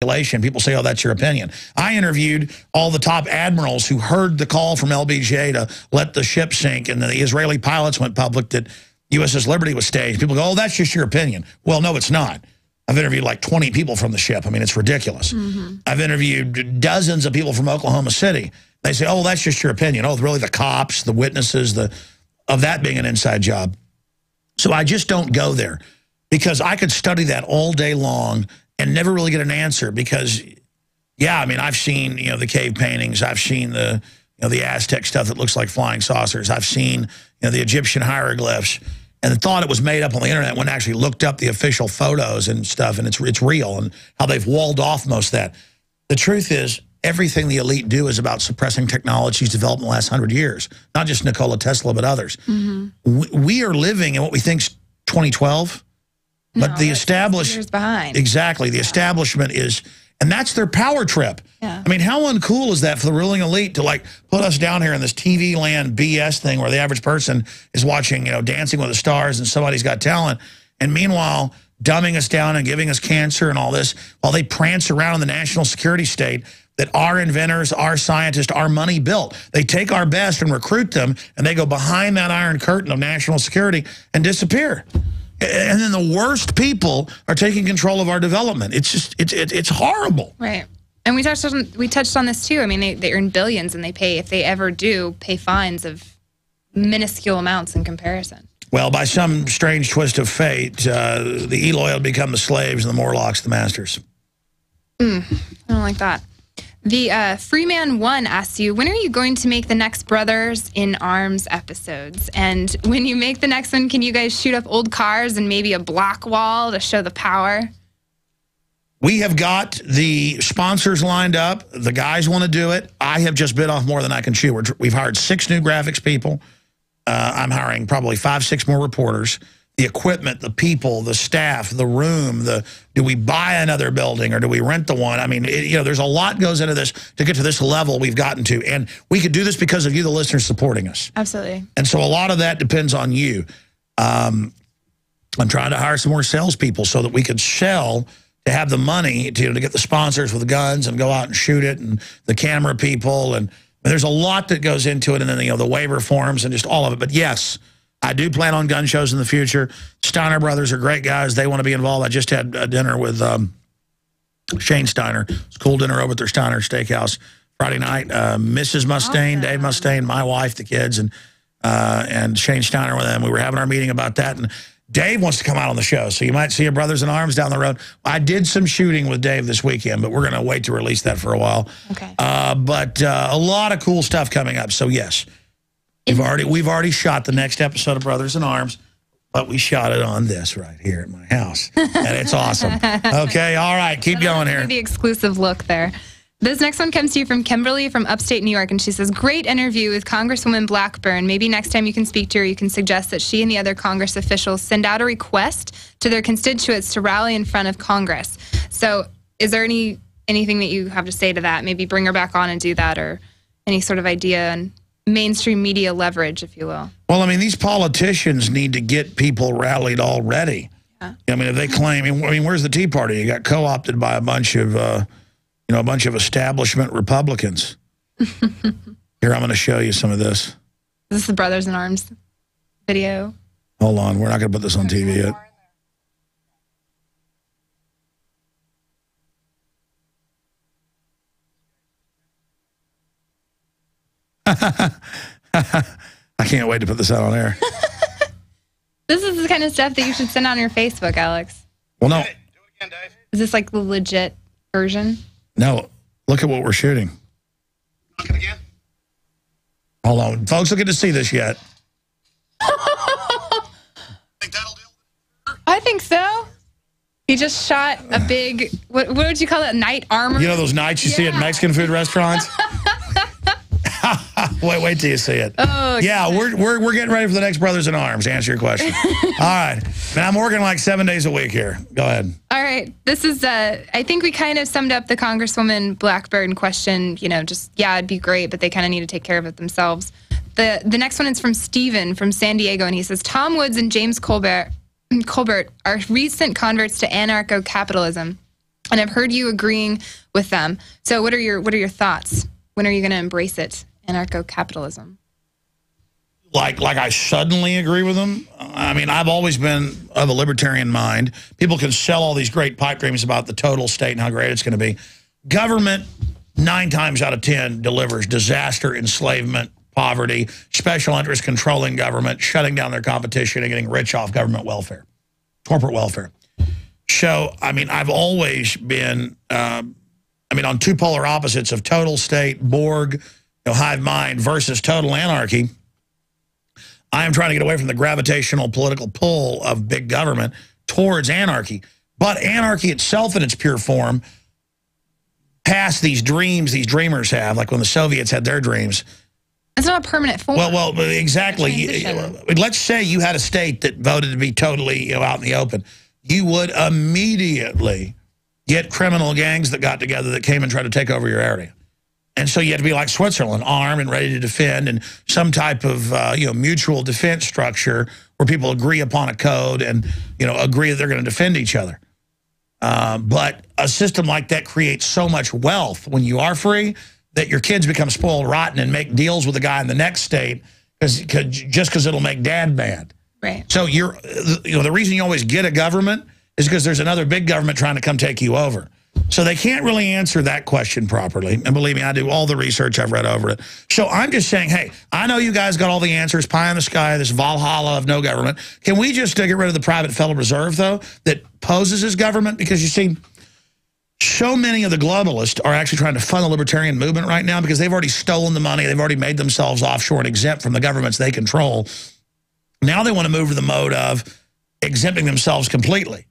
People say, oh, that's your opinion. I interviewed all the top admirals who heard the call from LBJ to let the ship sink, and the Israeli pilots went public that USS Liberty was staged. People go, oh, that's just your opinion. Well, no, it's not. I've interviewed like 20 people from the ship. I mean, it's ridiculous. I've interviewed dozens of people from Oklahoma City. They say, oh, well, that's just your opinion. Oh, really, the cops, the witnesses, of that being an inside job. So I just don't go there because I could study that all day long and never really get an answer because, yeah, I mean, I've seen, the cave paintings. I've seen the, the Aztec stuff that looks like flying saucers. I've seen, the Egyptian hieroglyphs and thought it was made up on the internet when I actually looked up the official photos and stuff, and it's real, and how they've walled off most of that. The truth is, everything the elite do is about suppressing technologies developed in the last 100 years, not just Nikola Tesla, but others. We are living in what we think's 2012. But the established years behind. Exactly. The establishment is, and that's their power trip. I mean, how uncool is that for the ruling elite to like put us down here in this TV land BS thing where the average person is watching, Dancing with the Stars and Somebody's Got Talent, and meanwhile dumbing us down and giving us cancer and all this while they prance around in the national security state that our inventors, our scientists, our money built. They take our best and recruit them, and they go behind that iron curtain of national security and disappear. And then the worst people are taking control of our development. It's just, it's horrible. Right. And we touched on this too. I mean, they earn billions, and they pay, if they ever do, pay fines of minuscule amounts in comparison. Well, by some strange twist of fate, the E-loyal become the slaves and the Morlocks the masters. I don't like that. The Freeman 1 asks you, when are you going to make the next Brothers in Arms episodes? And when you make the next one, can you guys shoot up old cars and maybe a block wall to show the power? We have got the sponsors lined up. The guys want to do it. I have just bit off more than I can chew. We've hired 6 new graphics people. I'm hiring probably 5, 6 more reporters. The equipment, the people, the staff, the room, do we buy another building or do we rent the one? I mean, there's a lot goes into this to get to this level we've gotten to. And we could do this because of you, the listeners, supporting us. Absolutely. And so a lot of that depends on you. I'm trying to hire some more salespeople so that we could sell to have the money to get the sponsors with the guns and go out and shoot it, and the camera people. And there's a lot that goes into it. And then, the waiver forms and just all of it. But yes, I do plan on gun shows in the future. Steiner brothers are great guys. They want to be involved. I just had a dinner with Shane Steiner. It's a cool dinner over at their Steiner Steakhouse Friday night. Mrs. Mustaine, Dave Mustaine, my wife, the kids, and Shane Steiner with them. We were having our meeting about that. And Dave wants to come out on the show, so you might see a Brothers in Arms down the road. I did some shooting with Dave this weekend, but we're going to wait to release that for a while. Okay. But a lot of cool stuff coming up. So, yes. We've already shot the next episode of Brothers in Arms, but we shot it on this right here at my house, and it's awesome. Okay, all right, keep going here. The exclusive look there. This next one comes to you from Kimberly from upstate New York, and she says, great interview with Congresswoman Blackburn. Maybe next time you can speak to her, you can suggest that she and the other Congress officials send out a request to their constituents to rally in front of Congress. So is there anything that you have to say to that? Maybe bring her back on and do that, or any sort of idea and mainstream media leverage, if you will. Well, I mean, these politicians need to get people rallied already. Yeah. I mean, if they claim, where's the Tea Party? You got co-opted by a bunch of, establishment Republicans. Here, I'm going to show you some of this. Is this the Brothers in Arms video? Hold on, we're not going to put this on TV yet. I can't wait to put this out on air. This is the kind of stuff that you should send on your Facebook, Alex. Well, no. Do it again, Dave. Is this like the legit version? No. Look at what we're shooting. Look again. Hold on. Folks don't get to see this yet. Think that'll do? I think so. He just shot a big, what would you call it, night armor? You know those nights you see at Mexican food restaurants? Wait till you see it. Oh, yeah, we're getting ready for the next Brothers in Arms, to answer your question. All right. Man, I'm working like 7 days a week here. Go ahead. All right. This is, I think we kind of summed up the Congresswoman Blackburn question. It'd be great, but they kind of need to take care of it themselves. The next one is from Steven from San Diego, and he says, Tom Woods and James Colbert are recent converts to anarcho-capitalism. And I've heard you agreeing with them. So what are your thoughts? When are you going to embrace it, anarcho-capitalism? Like I suddenly agree with them. I mean, I've always been of a libertarian mind. People can sell all these great pipe dreams about the total state and how great it's going to be. Government, 9 times out of 10, delivers disaster, enslavement, poverty, special interest controlling government, shutting down their competition and getting rich off government welfare, corporate welfare. So, I mean, I've always been, on two polar opposites of total state, Borg, hive mind versus total anarchy. I am trying to get away from the gravitational political pull of big government towards anarchy. But anarchy itself in its pure form, past these dreams these dreamers have, like when the Soviets had their dreams. It's not a permanent form. Well, exactly. Let's say you had a state that voted to be totally out in the open. You would immediately get criminal gangs that got together that came and tried to take over your area. And so you had to be like Switzerland, armed and ready to defend, and some type of mutual defense structure where people agree upon a code and agree that they're going to defend each other. But a system like that creates so much wealth when you are free that your kids become spoiled rotten and make deals with the guy in the next state just because it'll make dad mad. Right. So the reason you always get a government is because there's another big government trying to come take you over. So they can't really answer that question properly. And believe me, I do all the research. I've read over it. So I'm just saying, hey, I know you guys got all the answers, pie in the sky, this Valhalla of no government. Can we just get rid of the private Federal Reserve, though, that poses as government? Because you see, so many of the globalists are actually trying to fund the libertarian movement right now because they've already stolen the money. They've already made themselves offshore and exempt from the governments they control. Now they want to move to the mode of exempting themselves completely.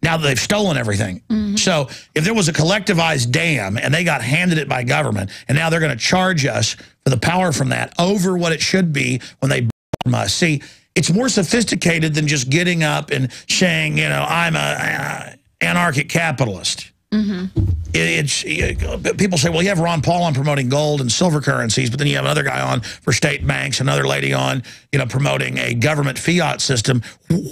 Now that they've stolen everything. Mm-hmm. So if there was a collectivized dam and they got handed it by government and now they're going to charge us for the power from that over what it should be when they from us. See, it's more sophisticated than just getting up and saying, I'm a anarchic capitalist. Mm-hmm. People say, well, you have Ron Paul on promoting gold and silver currencies, but then you have another guy on for state banks, another lady on, promoting a government fiat system.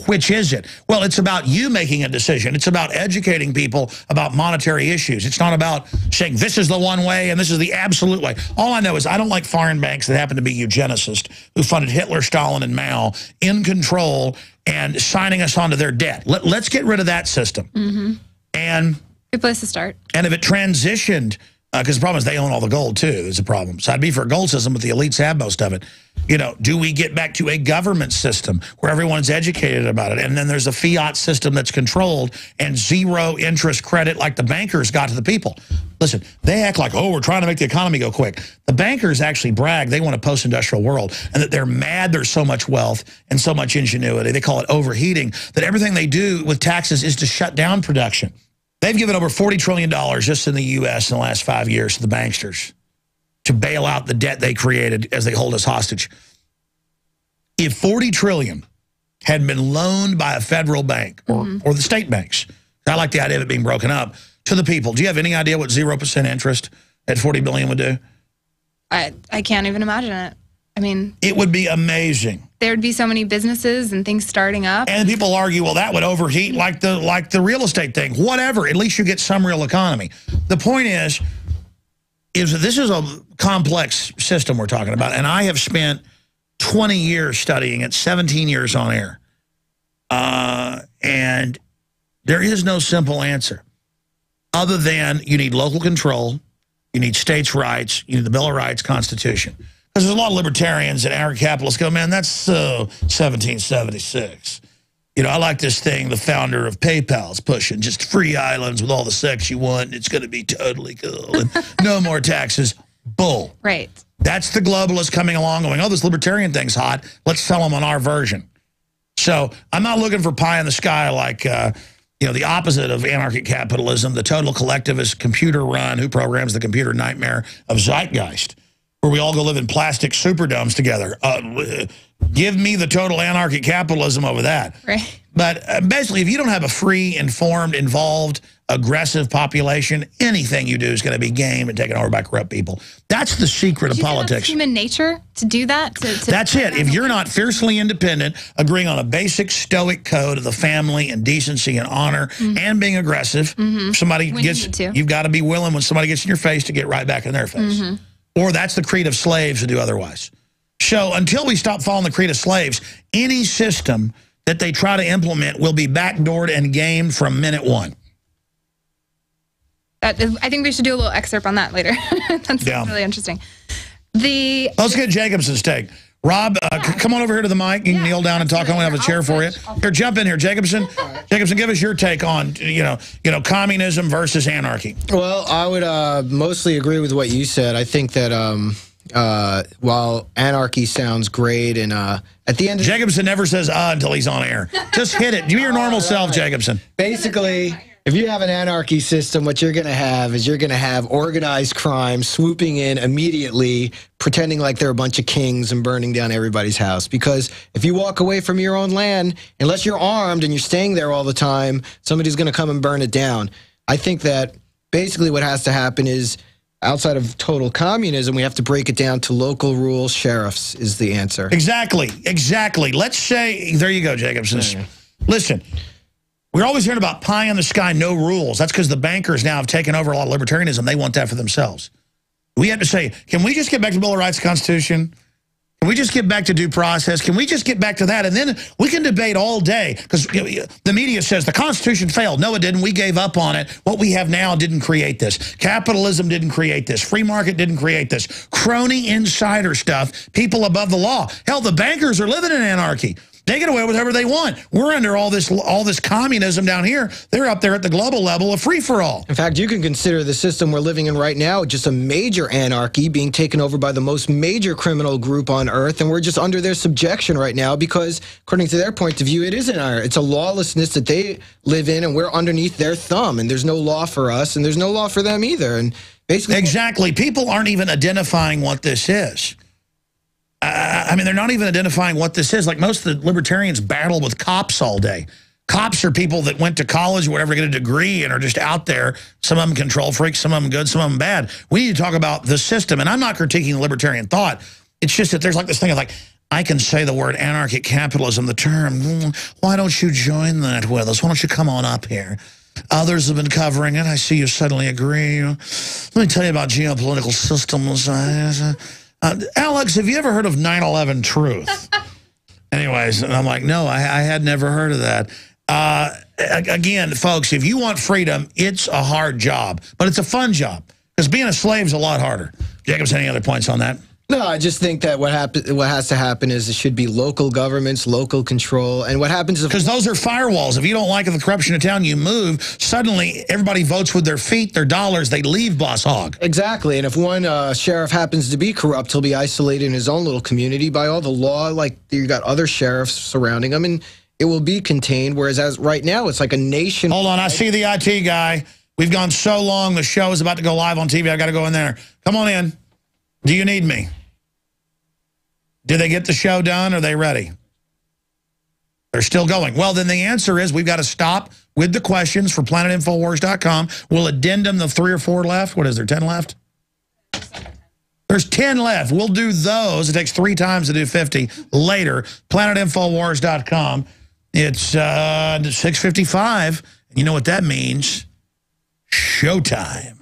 Which is it? Well, it's about you making a decision. It's about educating people about monetary issues. It's not about saying this is the one way and this is the absolute way. All I know is I don't like foreign banks that happen to be eugenicists who funded Hitler, Stalin, and Mao in control and signing us onto their debt. Let's get rid of that system. Mm-hmm. And good place to start. And if it transitioned, because the problem is they own all the gold, too, is a problem. So I'd be for a gold system, but the elites have most of it. Do we get back to a government system where everyone's educated about it? And then there's a fiat system that's controlled and zero interest credit like the bankers got to the people. Listen, they act like, oh, we're trying to make the economy go quick. The bankers actually brag they want a post-industrial world and that they're mad there's so much wealth and so much ingenuity. They call it overheating, that everything they do with taxes is to shut down production. They've given over $40 trillion just in the U.S. in the last 5 years to the banksters to bail out the debt they created as they hold us hostage. If $40 trillion had been loaned by a federal bank or the state banks, I like the idea of it being broken up, to the people, do you have any idea what 0% interest at $40 billion would do? I can't even imagine it. I mean, it would be amazing. There would be so many businesses and things starting up. And people argue, well, that would overheat like the real estate thing. Whatever. At least you get some real economy. The point is that this is a complex system we're talking about. And I have spent 20 years studying it, 17 years on air. And there is no simple answer other than you need local control, you need states' rights, you need the Bill of Rights, Constitution. Because there's a lot of libertarians and anarcho-capitalists go, man, that's so 1776. I like this thing the founder of PayPal's pushing, just free islands with all the sex you want, and it's going to be totally cool, and no more taxes. Bull. Right. That's the globalists coming along going, oh, this libertarian thing's hot. Let's sell them on our version. So I'm not looking for pie in the sky like, the opposite of anarchic capitalism, the total collectivist computer run who programs the computer nightmare of zeitgeist, where we all go live in plastic superdomes together. Give me the total anarchic capitalism over that. Right. But basically, if you don't have a free, informed, involved, aggressive population, anything you do is going to be gamed and taken over by corrupt people. That's the secret of politics. That's human nature to do that? That's it. If you're not fiercely independent, agreeing on a basic stoic code of the family and decency and honor and being aggressive, somebody you've got to be willing when somebody gets in your face to get right back in their face. Or that's the creed of slaves to do otherwise. So until we stop following the creed of slaves, any system that they try to implement will be backdoored and gamed from minute one. I think we should do a little excerpt on that later. That's really interesting. Let's get Jacobson's take. Rob, come on over here to the mic. You can kneel down and talk. I'm going to have a chair for you. Here, jump in here, Jacobson. Jacobson, give us your take on, communism versus anarchy. Well, I would mostly agree with what you said. I think that while anarchy sounds great, and at the end, Jacobson never says until he's on air. Just hit it. Do your normal self, Jacobson. Basically, if you have an anarchy system, what you're going to have is you're going to have organized crime swooping in immediately, pretending like they're a bunch of kings and burning down everybody's house. Because if you walk away from your own land, unless you're armed and you're staying there all the time, somebody's going to come and burn it down. I think that basically what has to happen is, outside of total communism, we have to break it down to local rules. Sheriffs is the answer. Exactly. Let's say, there you go, Jacobson. Listen. We're always hearing about pie in the sky, no rules. That's because the bankers now have taken over a lot of libertarianism. They want that for themselves. We have to say, can we just get back to the Bill of Rights, Constitution? Can we just get back to due process? Can we just get back to that? And then we can debate all day, because the media says the Constitution failed. No, it didn't. We gave up on it. What we have now didn't create this. Capitalism didn't create this. Free market didn't create this. Crony insider stuff, people above the law. Hell, the bankers are living in anarchy. They get away with whatever they want. We're under all this communism down here. They're up there at the global level of free-for-all. In fact, you can consider the system we're living in right now just a major anarchy being taken over by the most major criminal group on earth, and we're just under their subjection right now because, according to their point of view, it's a lawlessness that they live in, and we're underneath their thumb, and there's no law for us, and there's no law for them either. And basically, exactly. People aren't even identifying what this is. I mean, they're not even identifying what this is. Like, most of the libertarians battle with cops all day. Cops are people that went to college or whatever, get a degree, and are just out there. Some of them control freaks, some of them good, some of them bad. We need to talk about the system. And I'm not critiquing the libertarian thought. It's just that there's like this thing of like, I can say the word anarchic capitalism, the term. Why don't you join that with us? Why don't you come on up here? Others have been covering it. I see you suddenly agree. Let me tell you about geopolitical systems. Alex, have you ever heard of 9/11 truth? Anyways, and I'm like, no, I had never heard of that. Again, folks, if you want freedom, it's a hard job, but it's a fun job, because being a slave is a lot harder. Jacobs, any other points on that? No, I just think that what has to happen is it should be local governments, local control, and what happens is, because those are firewalls. If you don't like the corruption in town, you move. Suddenly, everybody votes with their feet, their dollars. They leave Boss Hog. Exactly, and if one sheriff happens to be corrupt, he'll be isolated in his own little community by all the law. Like, you got other sheriffs surrounding him, and it will be contained. Whereas as right now, it's like a nation. Hold on, I see the IT guy. We've gone so long. The show is about to go live on TV. I got to go in there. Come on in. Do you need me? Did they get the show done? Are they ready? They're still going. Well, then the answer is we've got to stop with the questions for PlanetInfoWars.com. We'll addendum the 3 or 4 left. What is there, 10 left? There's 10 left. We'll do those. It takes 3 times to do 50 later. PlanetInfoWars.com. It's 6:55. You know what that means? Showtime.